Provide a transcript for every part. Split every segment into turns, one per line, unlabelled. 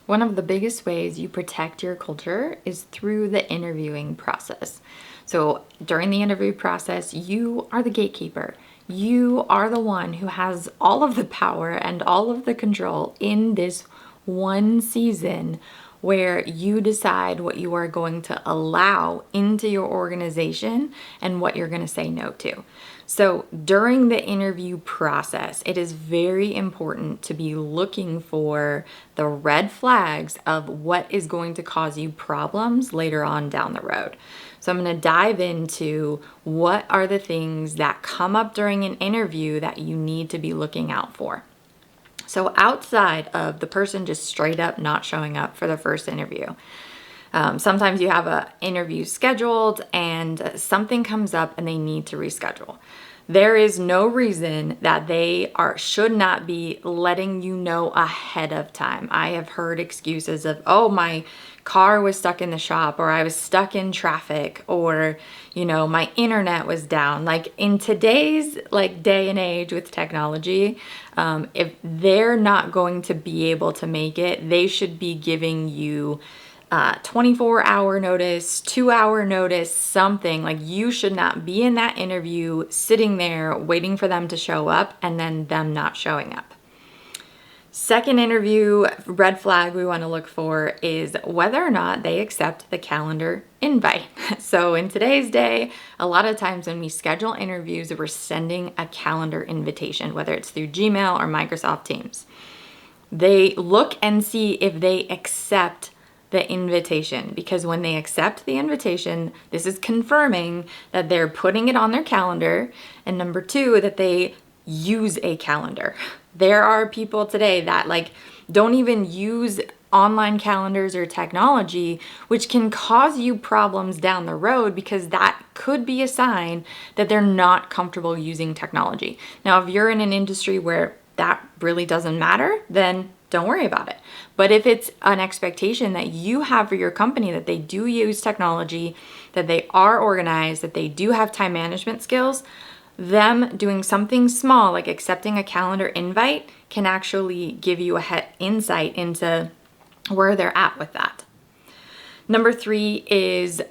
One of the biggest ways you protect your culture is through the interviewing process. So during the interview process, you are the gatekeeper. You are the one who has all of the power and all of the control in this one season where you decide what you are going to allow into your organization and what you're going to say no to. So during the interview process, it is very important to be looking for the red flags of what is going to cause you problems later on down the road. So I'm going to dive into what are the things that come up during an interview that you need to be looking out for. So outside of the person just straight up not showing up for the first interview, sometimes you have an interview scheduled and something comes up and they need to reschedule. There is no reason that they should not be letting you know ahead of time. I have heard excuses of, oh, my car was stuck in the shop, or I was stuck in traffic, or, my internet was down. Like in today's day and age with technology, if they're not going to be able to make it, they should be giving you 24-hour notice, 2-hour notice, something. Like you should not be in that interview sitting there waiting for them to show up and then them not showing up. Second interview red flag we want to look for is whether or not they accept the calendar invite. So in today's day, a lot of times when we schedule interviews, we're sending a calendar invitation, whether it's through Gmail or Microsoft Teams. They look and see if they accept the invitation, because when they accept the invitation, this is confirming that they're putting it on their calendar, and number two, that they use a calendar. There are people today that don't even use online calendars or technology, which can cause you problems down the road, because that could be a sign that they're not comfortable using technology. Now, if you're in an industry where that really doesn't matter, then don't worry about it. But if it's an expectation that you have for your company that they do use technology, that they are organized, that they do have time management skills, them doing something small like accepting a calendar invite can actually give you a insight into where they're at with that. Number three is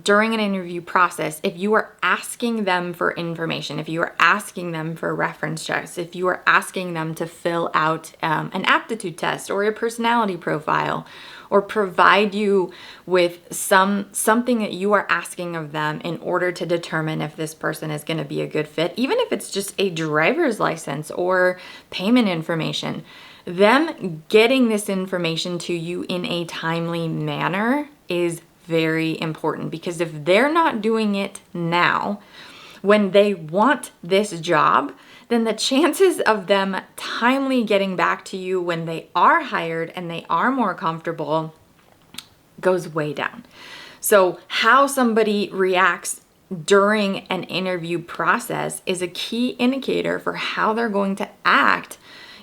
during an interview process, if you are asking them for information, if you are asking them for reference checks, if you are asking them to fill out an aptitude test or a personality profile, or provide you with something that you are asking of them in order to determine if this person is going to be a good fit, even if it's just a driver's license or payment information, them getting this information to you in a timely manner is very important, because if they're not doing it now, when they want this job, then the chances of them timely getting back to you when they are hired and they are more comfortable goes way down. So how somebody reacts during an interview process is a key indicator for how they're going to act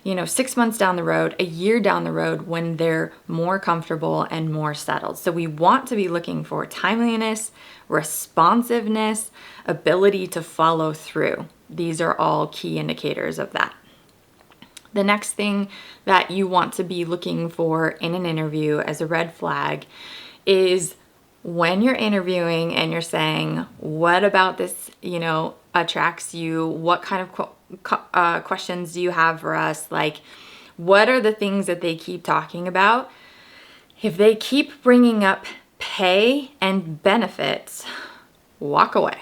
6 months down the road, a year down the road, when they're more comfortable and more settled. So we want to be looking for timeliness, responsiveness, ability to follow through. These are all key indicators of that. The next thing that you want to be looking for in an interview as a red flag is when you're interviewing and you're saying, what about this, attracts you? What kind of questions do you have for us? Like, what are the things that they keep talking about? If they keep bringing up pay and benefits, walk away.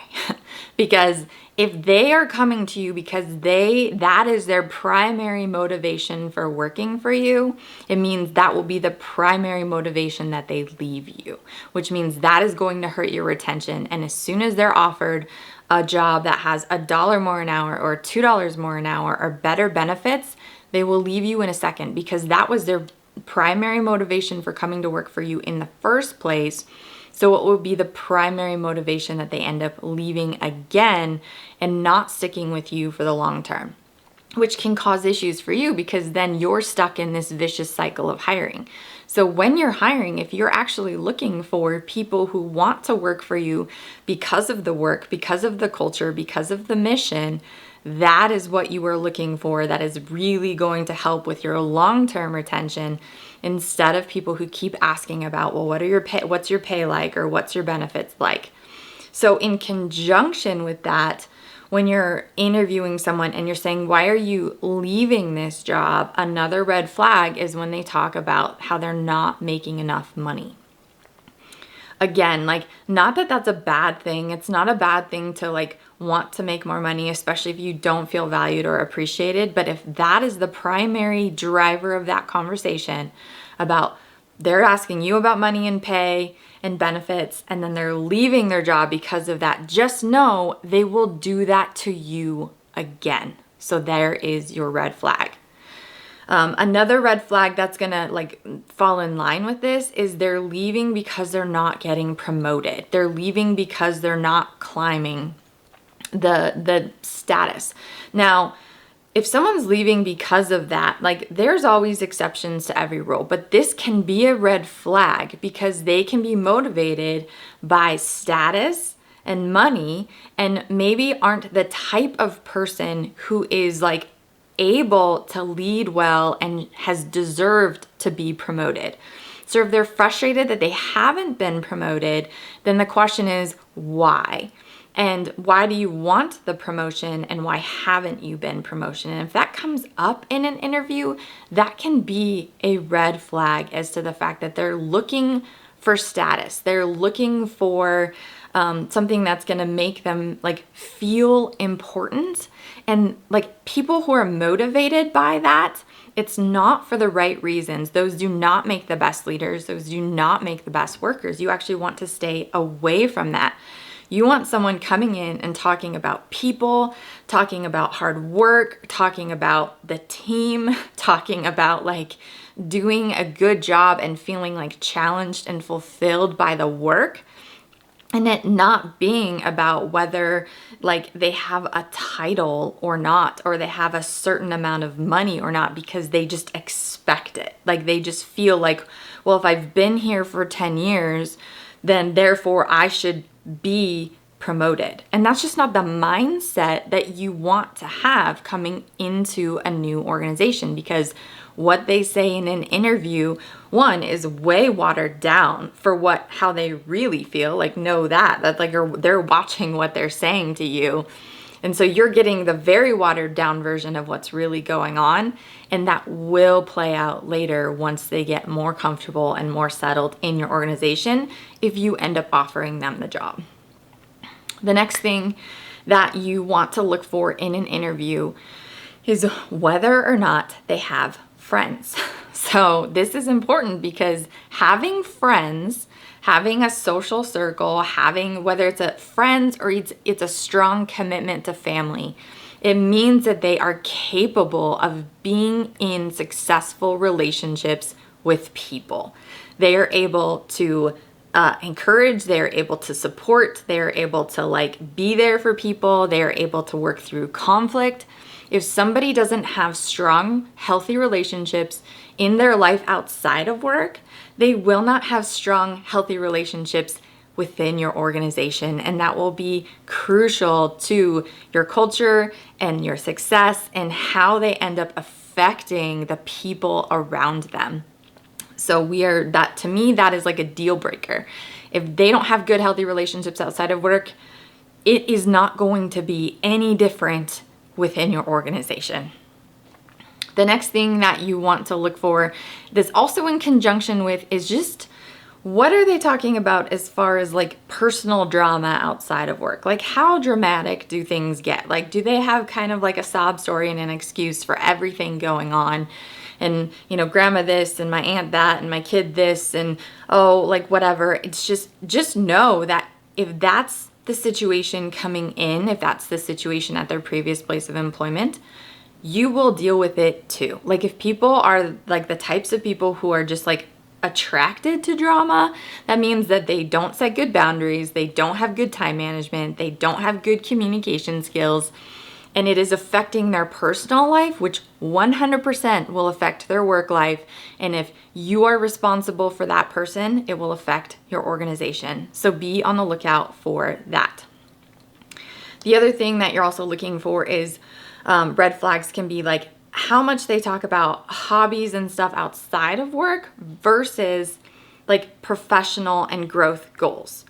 Because if they are coming to you because that is their primary motivation for working for you, it means that will be the primary motivation that they leave you, which means that is going to hurt your retention. And as soon as they're offered a job that has $1 more an hour or $2 more an hour or better benefits, they will leave you in a second, because that was their primary motivation for coming to work for you in the first place. So it will be the primary motivation that they end up leaving again and not sticking with you for the long term, which can cause issues for you, because then you're stuck in this vicious cycle of hiring. So when you're hiring, if you're actually looking for people who want to work for you because of the work, because of the culture, because of the mission, that is what you are looking for. That is really going to help with your long-term retention, instead of people who keep asking about, well, what's your pay like, or what's your benefits like? So in conjunction with that, when you're interviewing someone and you're saying, why are you leaving this job? Another red flag is when they talk about how they're not making enough money. Again, like, not that that's a bad thing. It's not a bad thing to like want to make more money, especially if you don't feel valued or appreciated. But if that is the primary driver of that conversation about they're asking you about money and pay and benefits, and then they're leaving their job because of that, just know they will do that to you again. So there is your red flag. Another red flag that's gonna like fall in line with this is they're leaving because they're not getting promoted. They're leaving because they're not climbing the status. Now, if someone's leaving because of that, like, there's always exceptions to every rule, but this can be a red flag because they can be motivated by status and money, and maybe aren't the type of person who is like able to lead well and has deserved to be promoted. So if they're frustrated that they haven't been promoted, then the question is why? And why do you want the promotion, and why haven't you been promoted? And if that comes up in an interview, that can be a red flag as to the fact that they're looking for status. They're looking for something that's going to make them like feel important. And like, people who are motivated by that, it's not for the right reasons. Those do not make the best leaders. Those do not make the best workers. You actually want to stay away from that. You want someone coming in and talking about people, talking about hard work, talking about the team, talking about like doing a good job and feeling like challenged and fulfilled by the work. And it not being about whether like they have a title or not, or they have a certain amount of money or not, because they just expect it. Like, they just feel like, well, if I've been here for 10 years, then therefore I should be promoted. And that's just not the mindset that you want to have coming into a new organization, because what they say in an interview, one, is way watered down for how they really feel. Like, know that like they're watching what they're saying to you. And so you're getting the very watered down version of what's really going on. And that will play out later once they get more comfortable and more settled in your organization, if you end up offering them the job. The next thing that you want to look for in an interview is whether or not they have friends. So this is important, because having friends, having a social circle, having, whether it's a friends or it's a strong commitment to family, it means that they are capable of being in successful relationships with people. They are able to encourage, they're able to support, they're able to like be there for people, they're able to work through conflict. If somebody doesn't have strong, healthy relationships in their life outside of work, they will not have strong, healthy relationships within your organization. And that will be crucial to your culture and your success, and how they end up affecting the people around them. So to me, that is like a deal breaker. If they don't have good, healthy relationships outside of work, it is not going to be any different within your organization. The next thing that you want to look for, that's also in conjunction with, is just what are they talking about as far as like personal drama outside of work? Like, how dramatic do things get? Like, do they have kind of like a sob story and an excuse for everything going on? And, you know, grandma this and my aunt that and my kid this and, oh, like whatever. It's just know that if that's the situation coming in, if that's the situation at their previous place of employment, you will deal with it too. Like, if people are like the types of people who are just like attracted to drama, that means that they don't set good boundaries, they don't have good time management, they don't have good communication skills, and it is affecting their personal life, which 100% will affect their work life. And if you are responsible for that person, it will affect your organization. So be on the lookout for that. The other thing that you're also looking for is red flags can be like how much they talk about hobbies and stuff outside of work versus like professional and growth goals.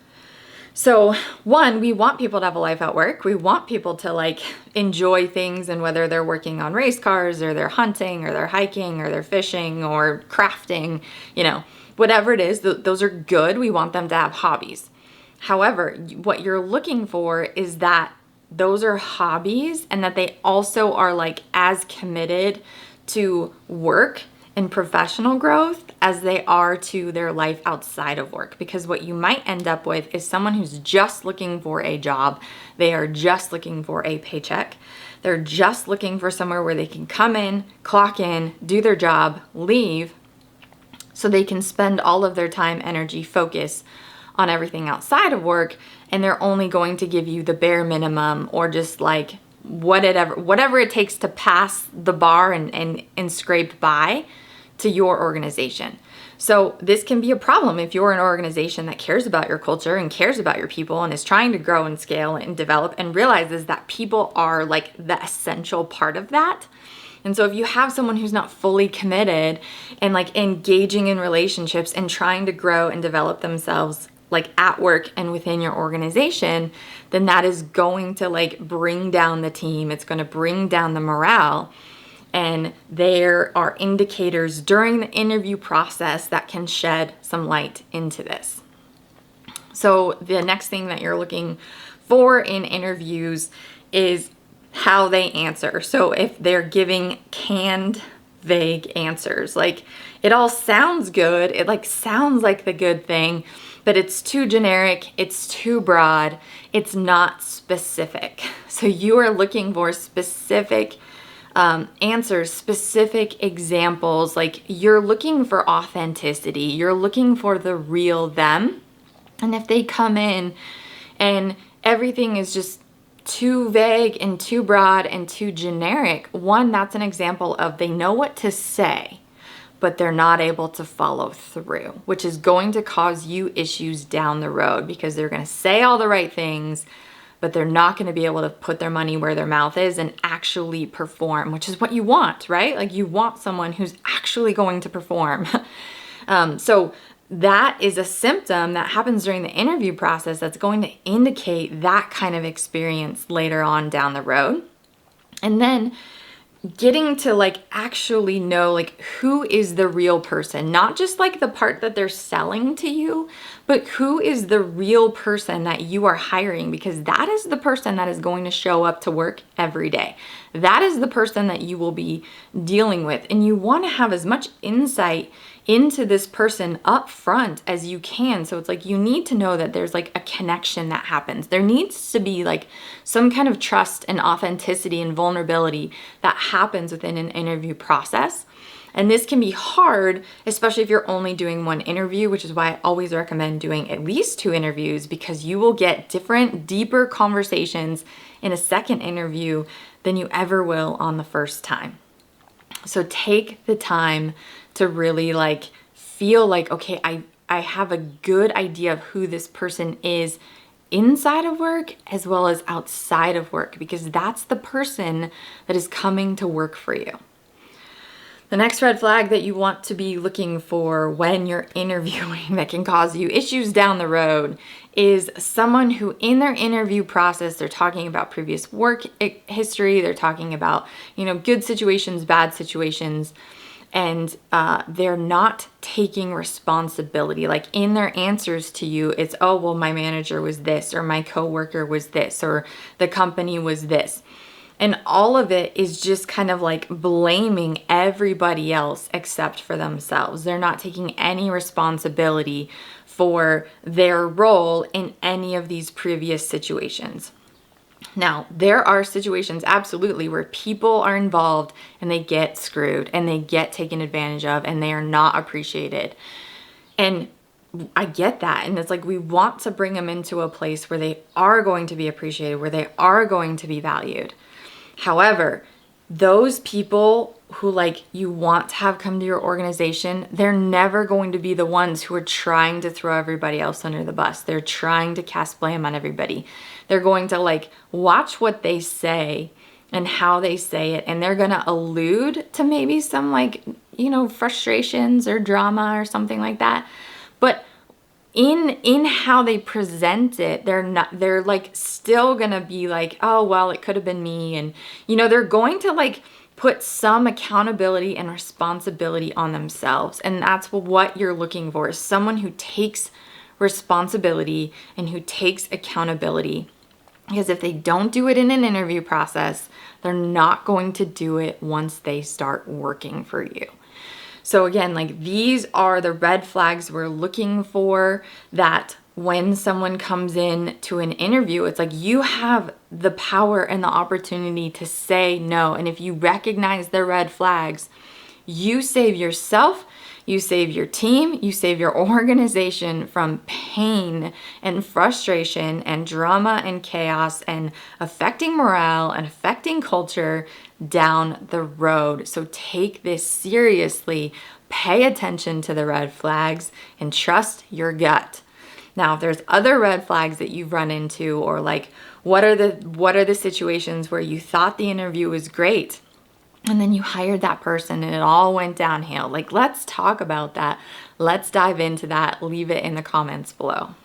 So one, we want people to have a life at work. We want people to like enjoy things, and whether they're working on race cars or they're hunting or they're hiking or they're fishing or crafting, whatever it is, those are good. We want them to have hobbies. However, what you're looking for is that those are hobbies and that they also are like as committed to work and professional growth as they are to their life outside of work. Because what you might end up with is someone who's just looking for a job. They are just looking for a paycheck. They're just looking for somewhere where they can come in, clock in, do their job, leave, so they can spend all of their time, energy, focus on everything outside of work, and they're only going to give you the bare minimum or just like whatever it takes to pass the bar and scrape by to your organization. So this can be a problem if you're an organization that cares about your culture and cares about your people and is trying to grow and scale and develop and realizes that people are like the essential part of that. And so if you have someone who's not fully committed and like engaging in relationships and trying to grow and develop themselves like at work and within your organization, then that is going to like bring down the team. It's going to bring down the morale. And there are indicators during the interview process that can shed some light into this. So the next thing that you're looking for in interviews is how they answer. So if they're giving canned, vague answers, like it all sounds good, it like sounds like the good thing, but it's too generic, it's too broad, it's not specific. So you are looking for specific answers, specific examples. Like you're looking for authenticity, you're looking for the real them. And if they come in and everything is just too vague and too broad and too generic, one, that's an example of they know what to say, but they're not able to follow through, which is going to cause you issues down the road because they're going to say all the right things, but they're not going to be able to put their money where their mouth is and actually perform, which is what you want, right? Like you want someone who's actually going to perform. So that is a symptom that happens during the interview process that's going to indicate that kind of experience later on down the road. And then getting to like actually know like who is the real person, not just like the part that they're selling to you, but who is the real person that you are hiring, because that is the person that is going to show up to work every day. That is the person that you will be dealing with. And you want to have as much insight into this person up front as you can. So it's like you need to know that there's like a connection that happens. There needs to be like some kind of trust and authenticity and vulnerability that happens within an interview process. And this can be hard, especially if you're only doing one interview, which is why I always recommend doing at least 2 interviews, because you will get different, deeper conversations in a second interview than you ever will on the first time. So take the time to really like feel like, okay, I have a good idea of who this person is inside of work as well as outside of work, because that's the person that is coming to work for you. The next red flag that you want to be looking for when you're interviewing that can cause you issues down the road is someone who in their interview process, they're talking about previous work history, they're talking about, good situations, bad situations, and they're not taking responsibility. Like in their answers to you, it's, oh, well, my manager was this, or my coworker was this, or the company was this. And all of it is just kind of like blaming everybody else except for themselves. They're not taking any responsibility for their role in any of these previous situations. Now, there are situations absolutely where people are involved and they get screwed and they get taken advantage of and they are not appreciated. And I get that. And it's like we want to bring them into a place where they are going to be appreciated, where they are going to be valued. However, those people who like you want to have come to your organization, they're never going to be the ones who are trying to throw everybody else under the bus. They're trying to cast blame on everybody. They're going to like watch what they say and how they say it, and they're going to allude to maybe some like, frustrations or drama or something like that. But in how they present it, they're like still gonna be like, oh well, it could have been me. And they're going to like put some accountability and responsibility on themselves. And that's what you're looking for, is someone who takes responsibility and who takes accountability. Because if they don't do it in an interview process, they're not going to do it once they start working for you. So again, like, these are the red flags we're looking for, that when someone comes in to an interview, it's like you have the power and the opportunity to say no. And if you recognize the red flags, you save yourself, you save your team, you save your organization from pain and frustration and drama and chaos and affecting morale and affecting culture down the road. So take this seriously, pay attention to the red flags, and trust your gut. Now, if there's other red flags that you've run into, or like, what are the situations where you thought the interview was great, and then you hired that person and it all went downhill? Like, let's talk about that. Let's dive into that. Leave it in the comments below.